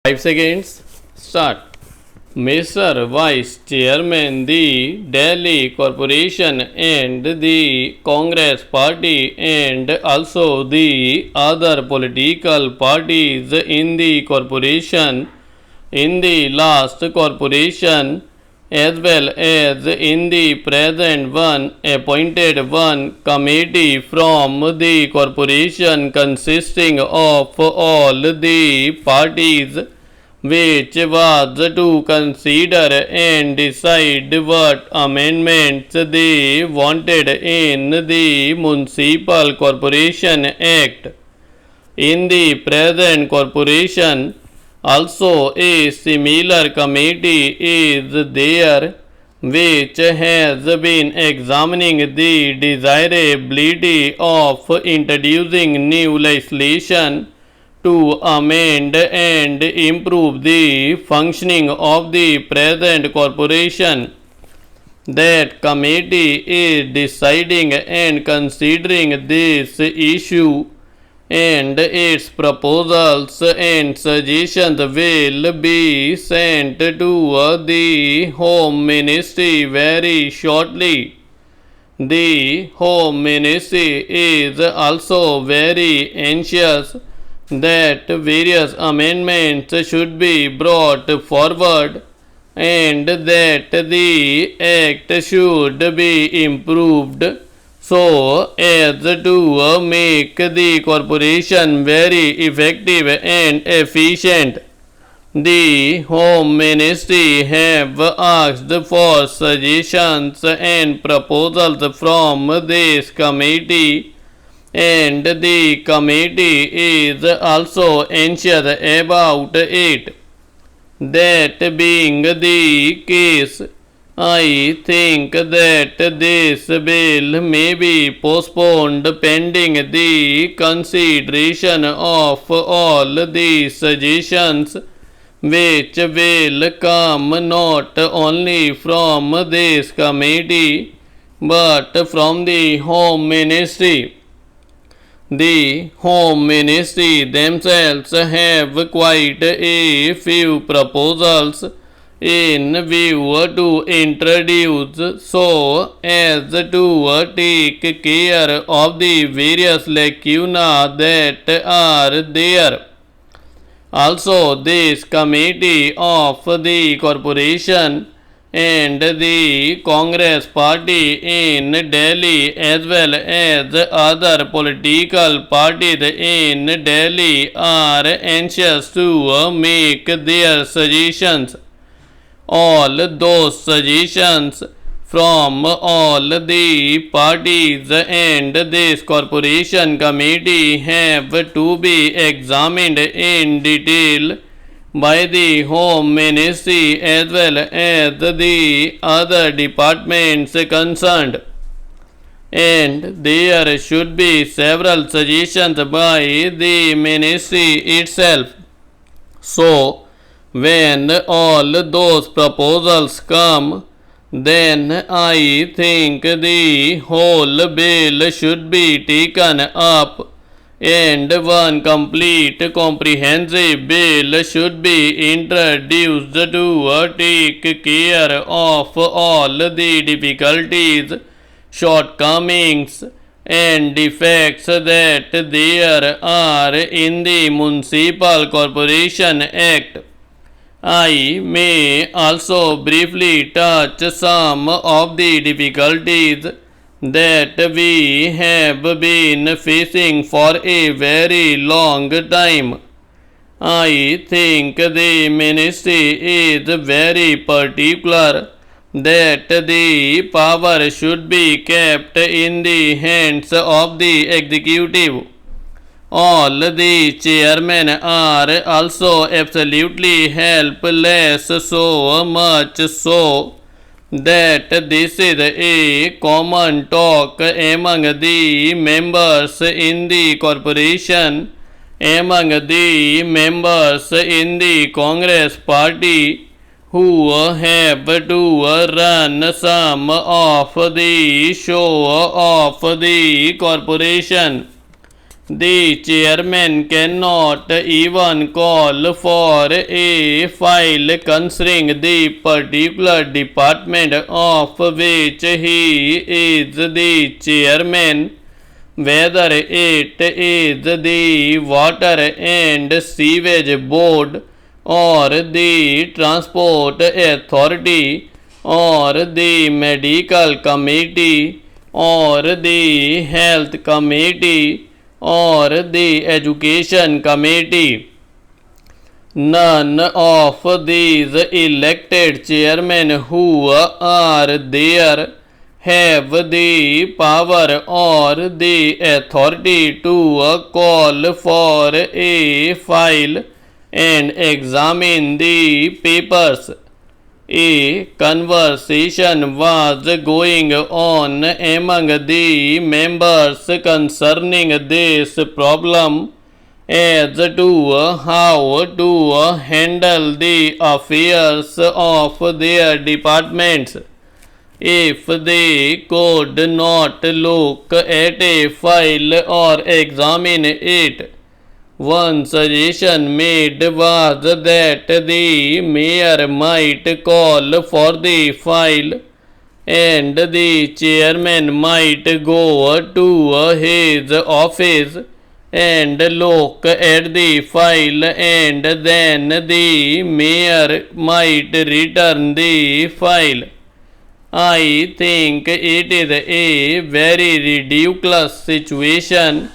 5 seconds. Start. Mr. Vice Chairman, the Delhi Corporation and the Congress Party and also the other political parties in the corporation, in the last corporation as well as in the present one, appointed one committee from the corporation consisting of all the parties, which was to consider and decide what amendments they wanted in the Municipal Corporation Act. In the present corporation, also a similar committee is there which has been examining the desirability of introducing new legislation to amend and improve the functioning of the present corporation. That committee is deciding and considering this issue, and its proposals and suggestions will be sent to the Home Ministry very shortly. The Home Ministry is also very anxious that various amendments should be brought forward and that the Act should be improved so as to make the corporation very effective and efficient. The Home Ministry have asked for suggestions and proposals from this committee, and the committee is also anxious about it. That being the case, I think that this bill may be postponed pending the consideration of all the suggestions which will come not only from this committee but from the Home Ministry. The Home Ministry themselves have quite a few proposals in view to introduce so as to take care of the various lacunae that are there. Also, this committee of the corporation and the Congress Party in Delhi as well as other political parties in Delhi are anxious to make their suggestions. All those suggestions from all the parties and this corporation committee have to be examined in detail by the Home Ministry as well as the other departments concerned, and there should be several suggestions by the ministry itself. So, when all those proposals come, then I think the whole bill should be taken up, and one complete comprehensive bill should be introduced to take care of all the difficulties, shortcomings and defects that there are in the Municipal Corporation Act. I may also briefly touch some of the difficulties that we have been facing for a very long time. I think the ministry is very particular that the power should be kept in the hands of the executive. All the chairmen are also absolutely helpless, so much so that this is a common talk among the members in the corporation, among the members in the Congress Party, who have to run some of the show of the corporation. The chairman cannot even call for a file concerning the particular department of which he is the chairman, whether it is the Water and Sewage Board or the Transport Authority or the Medical Committee or the Health Committee or the Education Committee. None of these elected chairmen who are there have the power or the authority to call for a file and examine the papers. A conversation was going on among the members concerning this problem as to how to handle the affairs of their departments. If they could not look at a file or examine it, one suggestion made was that the mayor might call for the file and the chairman might go to his office and look at the file, and then the mayor might return the file. I think it is a very ridiculous situation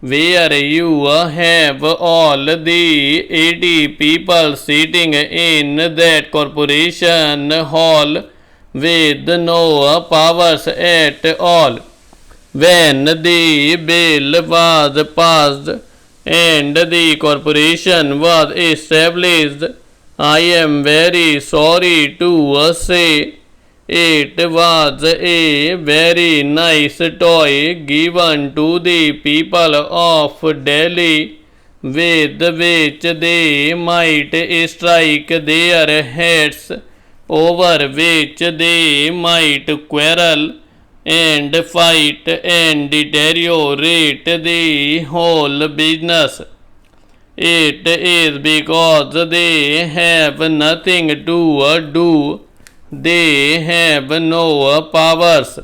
where you have all the 80 people sitting in that corporation hall with no powers at all. When the bill was passed and the corporation was established, I am very sorry to say it was a very nice toy given to the people of Delhi with which they might strike their heads, over which they might quarrel and fight and deteriorate the whole business. It is because they have nothing to do. They have no powers.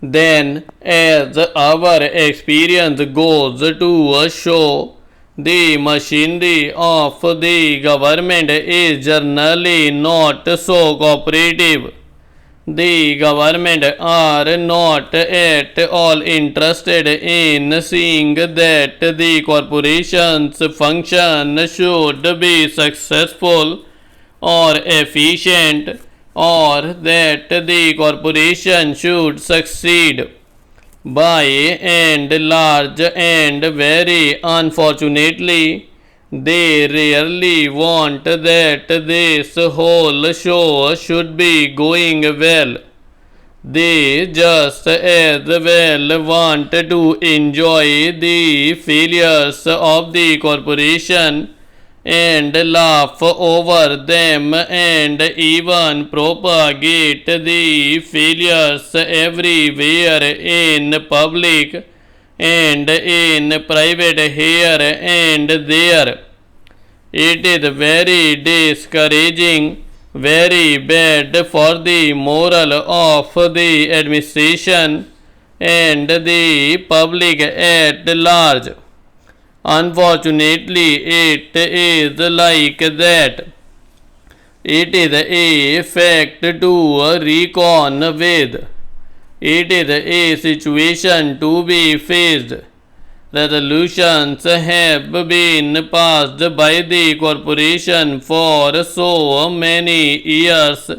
Then, as our experience goes to show, the machinery of the government is generally not so cooperative. The government are not at all interested in seeing that the corporation's function should be successful or efficient, or that the corporation should succeed. By and large, and very unfortunately, they rarely want that this whole show should be going well. They just as well want to enjoy the failures of the corporation and laugh over them and even propagate the failures everywhere in public and in private here and there. It is very discouraging, very bad for the moral of the administration and the public at large. Unfortunately, it is like that. It is a fact to reckon with. It is a situation to be faced. Resolutions have been passed by the corporation for so many years,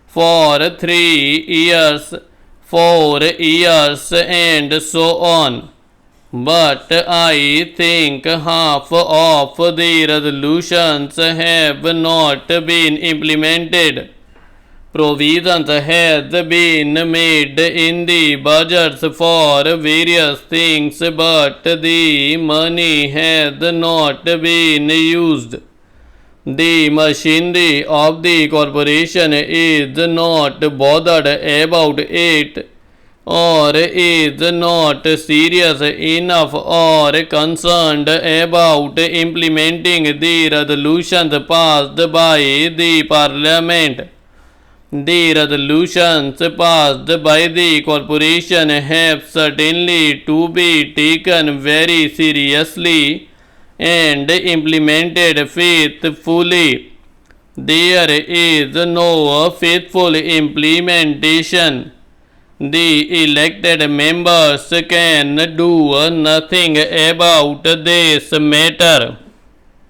for 3 years, 4 years, and so on. But I think half of the resolutions have not been implemented. Provisions have been made in the budgets for various things, but the money has not been used. The machinery of the corporation is not bothered about it. or is not serious enough or concerned about implementing the resolutions passed by the Parliament. The resolutions passed by the corporation have certainly to be taken very seriously and implemented faithfully. There is no faithful implementation. The elected members can do nothing about this matter.